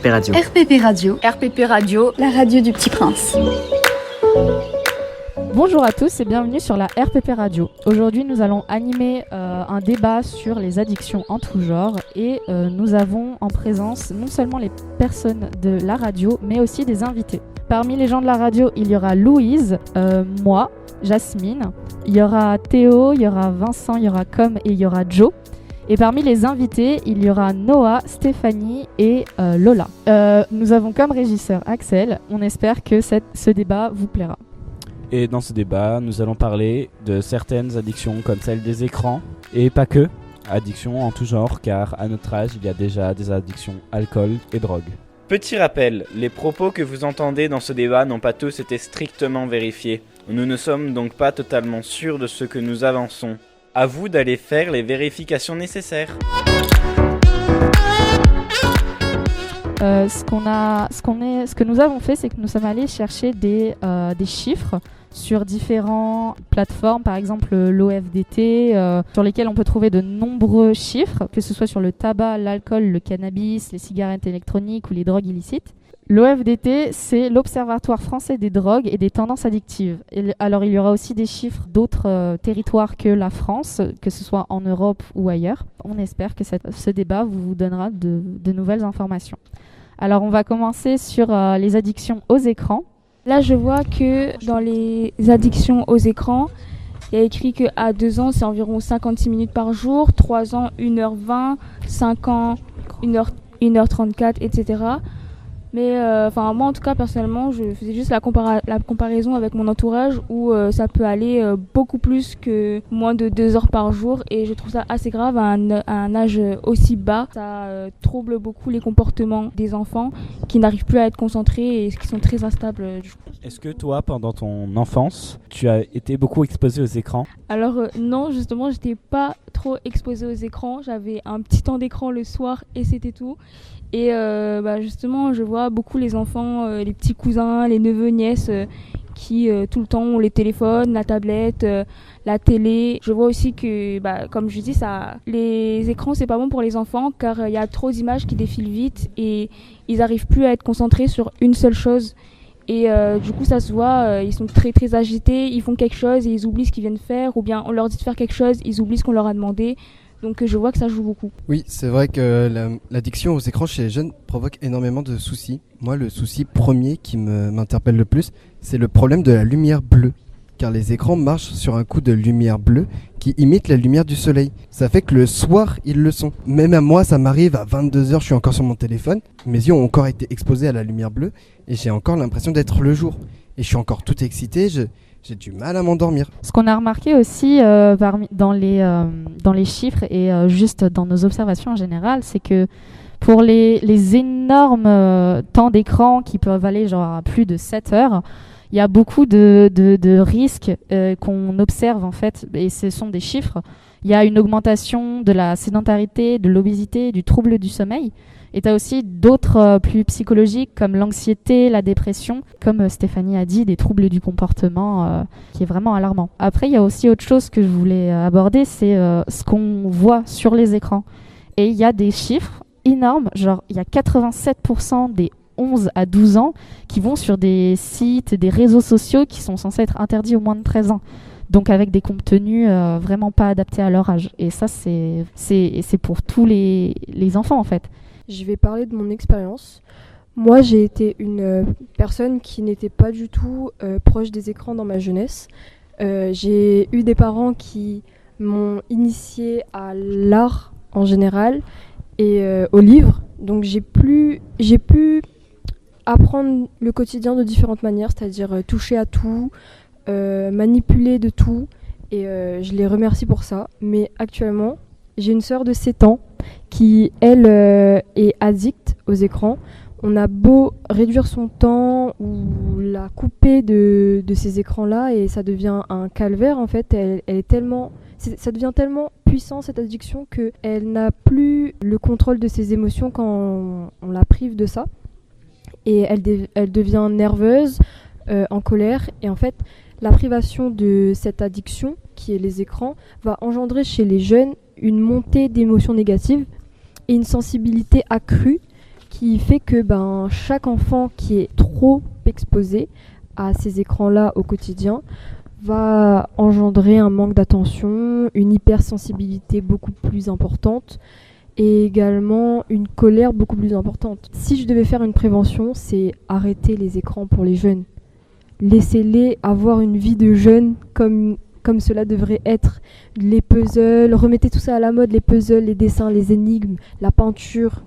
RPP Radio. RPP Radio. RPP Radio. La radio du Petit Prince. Bonjour à tous et bienvenue sur la RPP Radio. Aujourd'hui, nous allons animer un débat sur les addictions en tout genre et nous avons en présence non seulement les personnes de la radio, mais aussi des invités. Parmi les gens de la radio, il y aura Louise, moi, Jasmine, il y aura Théo, il y aura Vincent, il y aura Com et il y aura Joe. Et parmi les invités, il y aura Noah, Stéphanie et Lola. Nous avons comme régisseur Axel. On espère que ce débat vous plaira. Et dans ce débat, nous allons parler de certaines addictions comme celle des écrans et pas que, addictions en tout genre car à notre âge, il y a déjà des addictions alcool et drogue. Petit rappel, les propos que vous entendez dans ce débat n'ont pas tous été strictement vérifiés. Nous ne sommes donc pas totalement sûrs de ce que nous avançons. À vous d'aller faire les vérifications nécessaires. Ce que nous avons fait, c'est que nous sommes allés chercher des chiffres sur différentes plateformes, par exemple l'OFDT, sur lesquelles on peut trouver de nombreux chiffres, que ce soit sur le tabac, l'alcool, le cannabis, les cigarettes électroniques ou les drogues illicites. L'OFDT, c'est l'Observatoire français des drogues et des tendances addictives. Alors, il y aura aussi des chiffres d'autres territoires que la France, que ce soit en Europe ou ailleurs. On espère que ce débat vous donnera de nouvelles informations. Alors, on va commencer sur les addictions aux écrans. Là, je vois que dans les addictions aux écrans, il y a écrit qu'à 2 ans, c'est environ 56 minutes par jour, 3 ans, 1h20, 5 ans, 1h34, etc. Mais moi en tout cas personnellement je faisais juste la comparaison avec mon entourage où ça peut aller beaucoup plus que moins de 2 heures par jour et je trouve ça assez grave à un âge aussi bas. Ça trouble beaucoup les comportements des enfants qui n'arrivent plus à être concentrés et qui sont très instables. Est-ce que toi pendant ton enfance tu as été beaucoup exposé aux écrans ? Alors non, justement j'étais pas trop exposée aux écrans, j'avais un petit temps d'écran le soir et c'était tout. Et justement, je vois beaucoup les enfants, les petits cousins, les neveux, nièces qui tout le temps ont les téléphones, la tablette, la télé. Je vois aussi que, comme je dis, les écrans, c'est pas bon pour les enfants car il y a trop d'images qui défilent vite et ils n'arrivent plus à être concentrés sur une seule chose. Et du coup, ça se voit, ils sont très très agités, ils font quelque chose et ils oublient ce qu'ils viennent faire ou bien on leur dit de faire quelque chose, ils oublient ce qu'on leur a demandé. Donc je vois que ça joue beaucoup. Oui, c'est vrai que l'addiction aux écrans chez les jeunes provoque énormément de soucis. Moi, le souci premier qui m'interpelle le plus, c'est le problème de la lumière bleue. Car les écrans marchent sur un coup de lumière bleue qui imite la lumière du soleil. Ça fait que le soir, ils le sont. Même à moi, ça m'arrive à 22h, je suis encore sur mon téléphone. Mes yeux ont encore été exposés à la lumière bleue et j'ai encore l'impression d'être le jour. Et je suis encore tout excité, j'ai du mal à m'endormir. Ce qu'on a remarqué aussi dans les chiffres et juste dans nos observations en général, c'est que pour les énormes temps d'écran qui peuvent aller genre à plus de 7 heures, il y a beaucoup de risques qu'on observe en fait, et ce sont des chiffres. Il y a une augmentation de la sédentarité, de l'obésité, du trouble du sommeil. Et tu as aussi d'autres plus psychologiques comme l'anxiété, la dépression, comme Stéphanie a dit, des troubles du comportement qui est vraiment alarmant. Après, il y a aussi autre chose que je voulais aborder, c'est ce qu'on voit sur les écrans. Et il y a des chiffres énormes, genre il y a 87% des 11 à 12 ans qui vont sur des sites, des réseaux sociaux qui sont censés être interdits aux moins de 13 ans. Donc avec des contenus vraiment pas adaptés à leur âge. Et ça, c'est pour tous les enfants en fait. Je vais parler de mon expérience. Moi, j'ai été une personne qui n'était pas du tout proche des écrans dans ma jeunesse. J'ai eu des parents qui m'ont initiée à l'art en général et aux livres. Donc j'ai pu apprendre le quotidien de différentes manières, c'est-à-dire toucher à tout, manipuler de tout. Et je les remercie pour ça. Mais actuellement, j'ai une sœur de 7 ans qui, elle, est addicte aux écrans. On a beau réduire son temps ou la couper de ces écrans-là et ça devient un calvaire en fait. Ça devient tellement puissant cette addiction qu'elle n'a plus le contrôle de ses émotions quand on la prive de ça. Et elle devient nerveuse, en colère. Et en fait, la privation de cette addiction, qui est les écrans, va engendrer chez les jeunes une montée d'émotions négatives et une sensibilité accrue qui fait que chaque enfant qui est trop exposé à ces écrans-là au quotidien va engendrer un manque d'attention, une hypersensibilité beaucoup plus importante et également une colère beaucoup plus importante. Si je devais faire une prévention, c'est arrêter les écrans pour les jeunes. Laissez-les avoir une vie de jeunes comme cela devrait être. Les puzzles, remettez tout ça à la mode, les puzzles, les dessins, les énigmes, la peinture,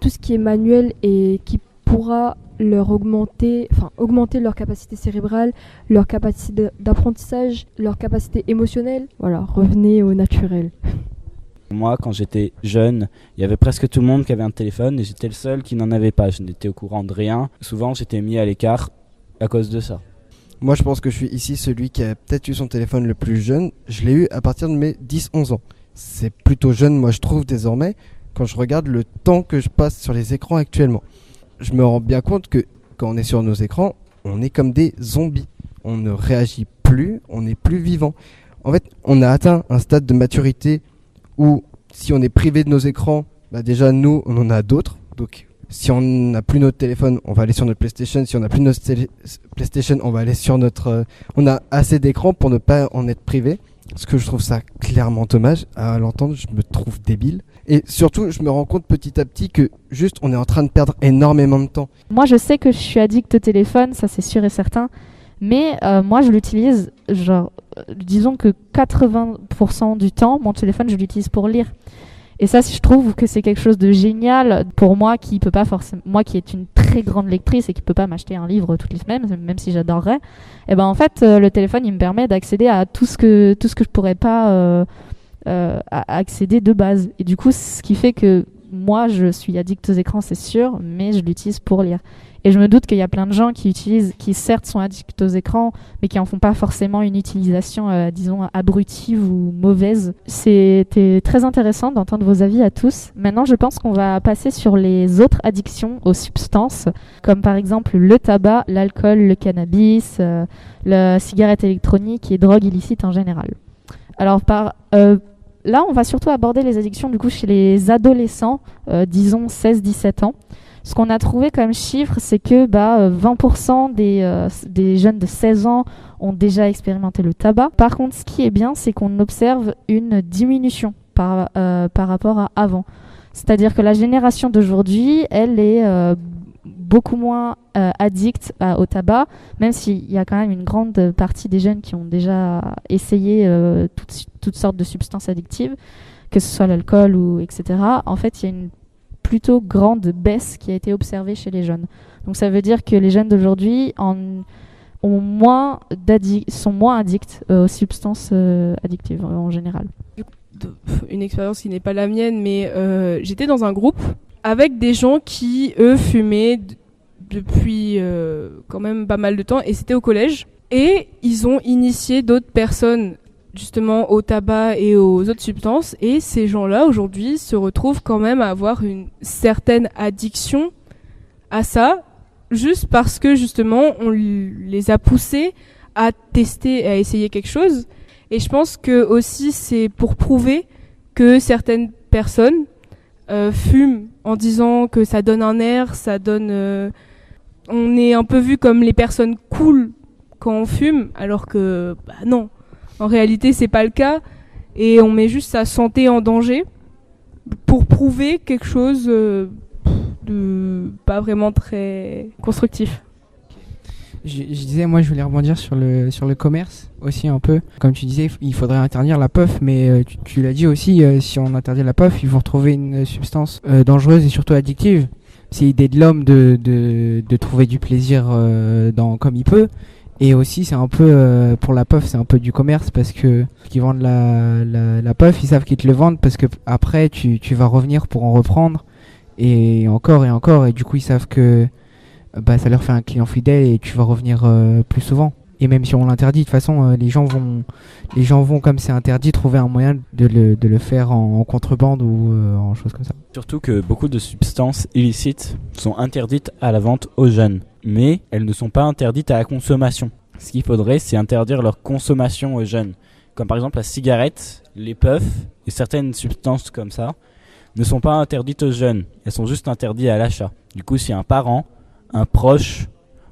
tout ce qui est manuel et qui pourra leur augmenter leur capacité cérébrale, leur capacité d'apprentissage, leur capacité émotionnelle. Voilà, revenez au naturel. Moi, quand j'étais jeune, il y avait presque tout le monde qui avait un téléphone et j'étais le seul qui n'en avait pas. Je n'étais au courant de rien. Souvent, j'étais mis à l'écart à cause de ça. Moi, je pense que je suis ici celui qui a peut-être eu son téléphone le plus jeune. Je l'ai eu à partir de mes 10-11 ans. C'est plutôt jeune, moi, je trouve, désormais, quand je regarde le temps que je passe sur les écrans actuellement. Je me rends bien compte que quand on est sur nos écrans, on est comme des zombies. On ne réagit plus, on n'est plus vivant. En fait, on a atteint un stade de maturité où si on est privé de nos écrans, déjà nous, on en a d'autres. Donc si on n'a plus notre téléphone, on va aller sur notre PlayStation. Si on n'a plus notre PlayStation, on va aller sur notre... on a assez d'écrans pour ne pas en être privé. Parce que je trouve ça clairement dommage. À l'entendre, je me trouve débile. Et surtout, je me rends compte petit à petit que juste, on est en train de perdre énormément de temps. Moi, je sais que je suis addict au téléphone, ça c'est sûr et certain. Mais moi, je l'utilise, disons que 80% du temps, mon téléphone, je l'utilise pour lire. Et ça, je trouve que c'est quelque chose de génial pour moi qui peut pas forcément, moi qui est une très grande lectrice et qui peut pas m'acheter un livre toutes les semaines, même si j'adorerais. Et en fait, le téléphone, il me permet d'accéder à tout ce que je pourrais pas accéder de base. Et du coup, ce qui fait que moi, je suis addict aux écrans, c'est sûr, mais je l'utilise pour lire. Et je me doute qu'il y a plein de gens qui certes sont addicts aux écrans, mais qui en font pas forcément une utilisation, disons, abrutive ou mauvaise. C'était très intéressant d'entendre vos avis à tous. Maintenant, je pense qu'on va passer sur les autres addictions aux substances, comme par exemple le tabac, l'alcool, le cannabis, la cigarette électronique et drogue illicite en général. Alors, là, on va surtout aborder les addictions du coup chez les adolescents, disons 16-17 ans. Ce qu'on a trouvé comme chiffre, c'est que 20% des jeunes de 16 ans ont déjà expérimenté le tabac. Par contre, ce qui est bien, c'est qu'on observe une diminution par rapport à avant. C'est-à-dire que la génération d'aujourd'hui, elle est beaucoup moins addicte au tabac, même s'il y a quand même une grande partie des jeunes qui ont déjà essayé toutes sortes de substances addictives, que ce soit l'alcool ou etc. En fait, il y a une plutôt grande baisse qui a été observée chez les jeunes. Donc ça veut dire que les jeunes d'aujourd'hui sont moins addicts aux substances addictives en général. Une expérience qui n'est pas la mienne, mais j'étais dans un groupe avec des gens qui, eux, fumaient depuis quand même pas mal de temps, et c'était au collège. Et ils ont initié d'autres personnes justement au tabac et aux autres substances, et ces gens-là aujourd'hui se retrouvent quand même à avoir une certaine addiction à ça, juste parce que justement on les a poussés à tester, à essayer quelque chose. Et je pense que aussi c'est pour prouver que certaines personnes fument en disant que ça donne un air, ça donne... on est un peu vu comme les personnes cool quand on fume, alors que non. En réalité, c'est pas le cas, et on met juste sa santé en danger pour prouver quelque chose de pas vraiment très constructif. Je disais, moi, je voulais rebondir sur le commerce aussi un peu. Comme tu disais, il faudrait interdire la puff, mais tu l'as dit aussi, si on interdit la puff, ils vont retrouver une substance dangereuse et surtout addictive. C'est l'idée de l'homme de trouver du plaisir comme il peut. Et aussi, c'est un peu, pour la puff, c'est un peu du commerce, parce que qui vendent la puff, ils savent qu'ils te le vendent parce que après tu vas revenir pour en reprendre, et encore, et du coup, ils savent que ça leur fait un client fidèle et tu vas revenir plus souvent. Et même si on l'interdit, de toute façon, les gens vont, comme c'est interdit, trouver un moyen de le faire en contrebande ou en choses comme ça. Surtout que beaucoup de substances illicites sont interdites à la vente aux jeunes, mais elles ne sont pas interdites à la consommation. Ce qu'il faudrait, c'est interdire leur consommation aux jeunes. Comme par exemple la cigarette, les puffs et certaines substances comme ça ne sont pas interdites aux jeunes, elles sont juste interdites à l'achat. Du coup, si un parent, un proche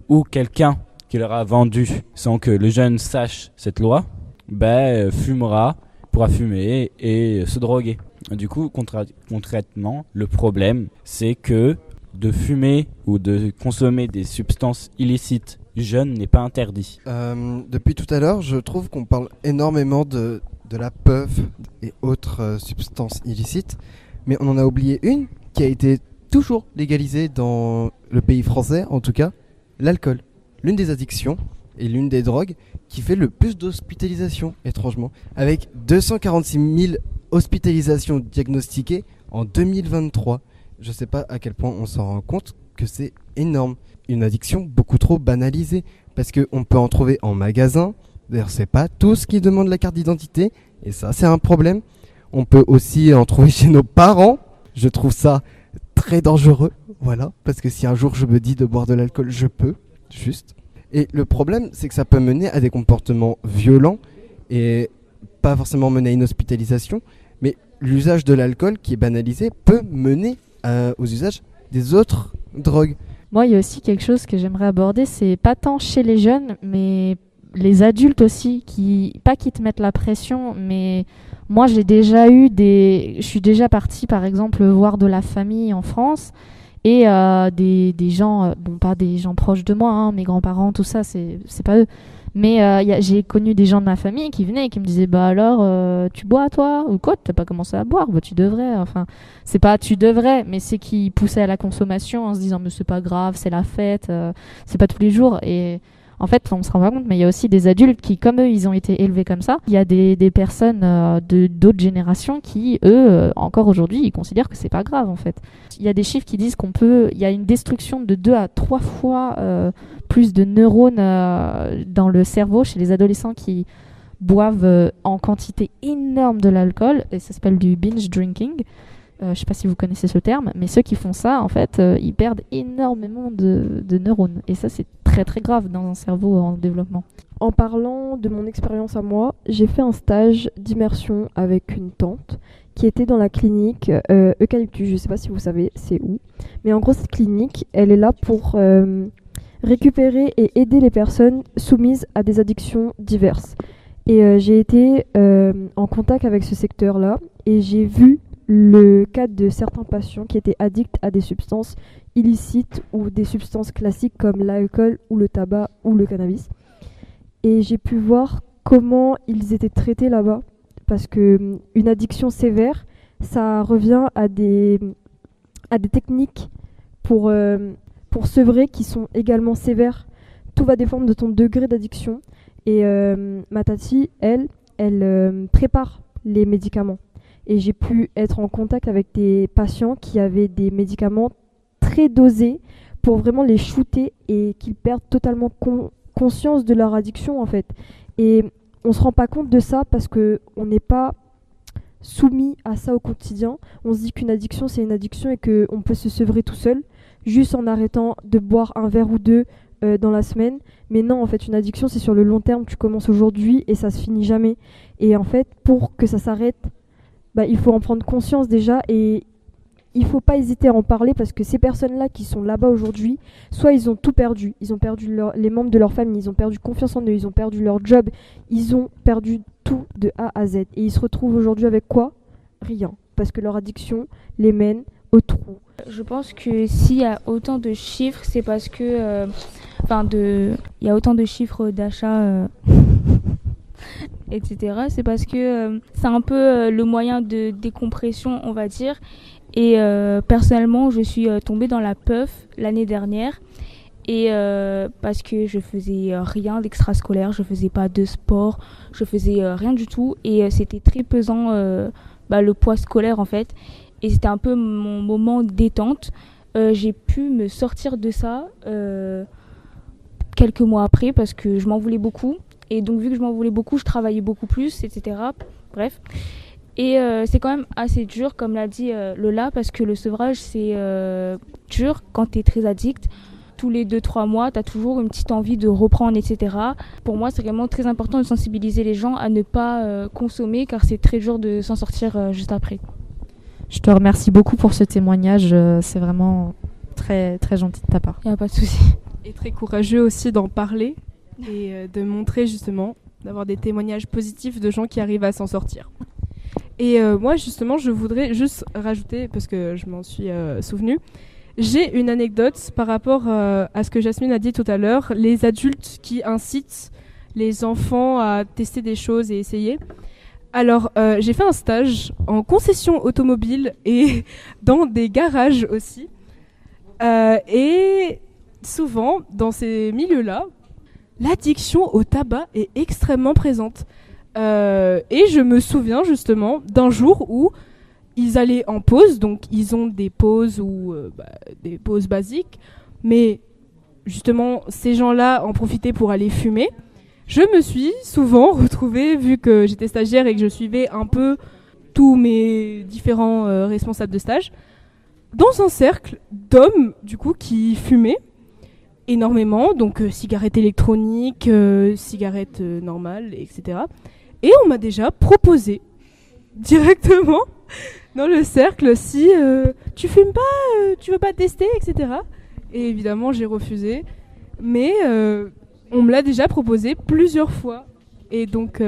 ou quelqu'un qui leur a vendu sans que le jeune sache cette loi, pourra fumer et se droguer. Du coup, concrètement, le problème, c'est que de fumer ou de consommer des substances illicites jeunes n'est pas interdit. Depuis tout à l'heure, je trouve qu'on parle énormément de la puff et autres substances illicites, mais on en a oublié une qui a été toujours légalisée dans le pays français, en tout cas, l'alcool. L'une des addictions et l'une des drogues qui fait le plus d'hospitalisations, étrangement, avec 246 000 hospitalisations diagnostiquées en 2023. Je ne sais pas à quel point on s'en rend compte que c'est énorme. Une addiction beaucoup trop banalisée, parce qu'on peut en trouver en magasin. D'ailleurs, c'est pas tous qui demandent la carte d'identité, et ça, c'est un problème. On peut aussi en trouver chez nos parents. Je trouve ça très dangereux, voilà, parce que si un jour je me dis de boire de l'alcool, je peux, juste. Et le problème, c'est que ça peut mener à des comportements violents et pas forcément mener à une hospitalisation, mais l'usage de l'alcool qui est banalisé peut mener aux usages des autres drogues. Moi, il y a aussi quelque chose que j'aimerais aborder, c'est pas tant chez les jeunes, mais les adultes aussi, pas qui te mettent la pression, mais moi je suis déjà partie par exemple voir de la famille en France, et des gens, pas des gens proches de moi, mes grands-parents, tout ça, c'est pas eux. Mais j'ai connu des gens de ma famille qui venaient et qui me disaient alors tu bois toi ou quoi, t'as pas commencé à boire, tu devrais. Enfin, c'est pas tu devrais, mais c'est qui poussaient à la consommation en se disant mais c'est pas grave, c'est la fête, c'est pas tous les jours. Et en fait, on se rend pas compte, mais il y a aussi des adultes qui, comme eux, ils ont été élevés comme ça. Il y a des personnes d'autres générations qui, eux, encore aujourd'hui, ils considèrent que c'est pas grave en fait. Il y a des chiffres qui disent il y a une destruction de 2 à 3 fois plus de neurones dans le cerveau chez les adolescents qui boivent en quantité énorme de l'alcool, et ça s'appelle du binge drinking. Je sais pas si vous connaissez ce terme, mais ceux qui font ça, en fait, ils perdent énormément de neurones. Et ça, c'est très très grave dans un cerveau en développement. En parlant de mon expérience à moi, j'ai fait un stage d'immersion avec une tante qui était dans la clinique Eucalyptus. Je sais pas si vous savez c'est où. Mais en gros, cette clinique, elle est là pour récupérer et aider les personnes soumises à des addictions diverses. Et j'ai été en contact avec ce secteur-là et j'ai vu le cas de certains patients qui étaient addicts à des substances illicites ou des substances classiques comme l'alcool ou le tabac ou le cannabis. Et j'ai pu voir comment ils étaient traités là-bas, parce que une addiction sévère, ça revient à des techniques pour sevrer qui sont également sévères. Tout va dépendre de ton degré d'addiction. Et ma tati, elle prépare les médicaments. Et j'ai pu être en contact avec des patients qui avaient des médicaments très dosés pour vraiment les shooter et qu'ils perdent totalement conscience de leur addiction en fait. Et on ne se rend pas compte de ça parce qu'on n'est pas soumis à ça au quotidien. On se dit qu'une addiction c'est une addiction et qu'on peut se sevrer tout seul juste en arrêtant de boire un verre ou deux dans la semaine. Mais non, en fait, une addiction c'est sur le long terme. Tu commences aujourd'hui et ça se finit jamais. Et en fait, pour que ça s'arrête, il faut en prendre conscience déjà, et il faut pas hésiter à en parler, parce que ces personnes-là qui sont là-bas aujourd'hui, soit ils ont tout perdu, ils ont perdu les membres de leur famille, ils ont perdu confiance en eux, ils ont perdu leur job, ils ont perdu tout de A à Z. Et ils se retrouvent aujourd'hui avec quoi ? Rien. Parce que leur addiction les mène au trou. Je pense que s'il y a autant de chiffres, c'est parce que... il y a autant de chiffres d'achat... etc. C'est parce que c'est un peu le moyen de décompression, on va dire. Et personnellement, je suis tombée dans la puff l'année dernière. Et parce que je faisais rien d'extrascolaire, je faisais pas de sport, je faisais rien du tout. Et c'était très pesant, le poids scolaire en fait. Et c'était un peu mon moment détente. J'ai pu me sortir de ça quelques mois après, parce que je m'en voulais beaucoup. Et donc, vu que je m'en voulais beaucoup, je travaillais beaucoup plus, etc. Bref. Et c'est quand même assez dur, comme l'a dit Lola, parce que le sevrage, c'est dur quand tu es très addict. Tous les 2-3 mois, tu as toujours une petite envie de reprendre, etc. Pour moi, c'est vraiment très important de sensibiliser les gens à ne pas consommer, car c'est très dur de s'en sortir juste après. Je te remercie beaucoup pour ce témoignage. C'est vraiment très, très gentil de ta part. Il n'y a pas de souci. Et très courageux aussi d'en parler et de montrer justement, d'avoir des témoignages positifs de gens qui arrivent à s'en sortir. Et moi justement, je voudrais juste rajouter, parce que je m'en suis souvenue, j'ai une anecdote par rapport à ce que Jasmine a dit tout à l'heure, les adultes qui incitent les enfants à tester des choses et essayer. Alors, j'ai fait un stage en concession automobile et dans des garages aussi. Et souvent, dans ces milieux-là, l'addiction au tabac est extrêmement présente. Et je me souviens justement d'un jour où ils allaient en pause, donc ils ont des pauses ou des pauses basiques, mais justement ces gens-là en profitaient pour aller fumer. Je me suis souvent retrouvée, vu que j'étais stagiaire et que je suivais un peu tous mes différents responsables de stage, dans un cercle d'hommes du coup qui fumaient énormément, donc cigarettes électroniques, cigarettes normales, etc. Et on m'a déjà proposé directement dans le cercle si tu fumes pas, tu veux pas tester, etc. Et évidemment j'ai refusé, mais on me l'a déjà proposé plusieurs fois. Et donc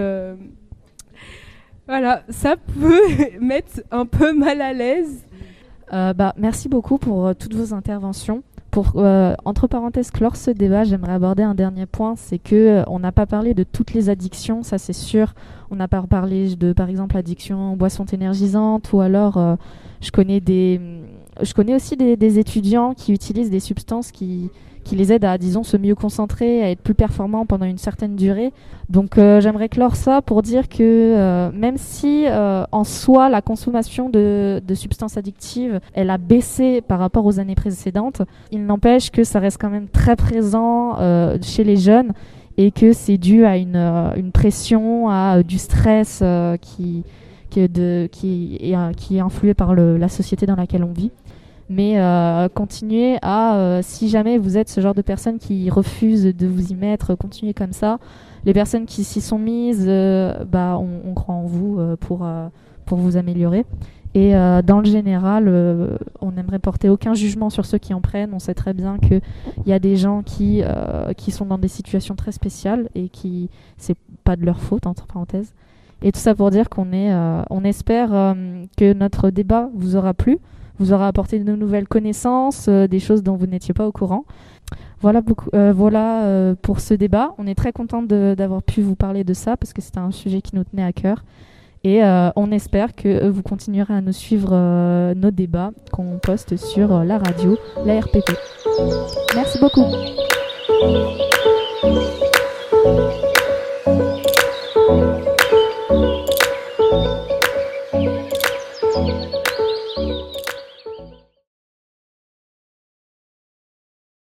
voilà, ça peut mettre un peu mal à l'aise. Merci beaucoup pour toutes vos interventions. Pour, entre parenthèses, clore ce débat, j'aimerais aborder un dernier point, c'est que on n'a pas parlé de toutes les addictions, ça c'est sûr. On n'a pas parlé de, par exemple, addiction aux boissons énergisantes, ou alors je connais aussi des étudiants qui utilisent des substances qui les aident à, disons, se mieux concentrer, à être plus performants pendant une certaine durée. Donc j'aimerais clore ça pour dire que même si en soi la consommation de substances addictives elle a baissé par rapport aux années précédentes, il n'empêche que ça reste quand même très présent chez les jeunes et que c'est dû à une pression, à du stress qui est influé par la société dans laquelle on vit. Mais continuez à, si jamais vous êtes ce genre de personnes qui refusent de vous y mettre, continuez comme ça. Les personnes qui s'y sont mises, on croit en vous pour vous améliorer. Et dans le général, on n'aimerait porter aucun jugement sur ceux qui en prennent. On sait très bien qu'il y a des gens qui sont dans des situations très spéciales et qui c'est pas de leur faute, entre parenthèses. Et tout ça pour dire on espère que notre débat vous aura plu, vous aura apporté de nouvelles connaissances, des choses dont vous n'étiez pas au courant. Voilà pour ce débat. On est très content d'avoir pu vous parler de ça parce que c'était un sujet qui nous tenait à cœur. Et on espère que vous continuerez à nous suivre nos débats qu'on poste sur la radio, la RPP. Merci beaucoup.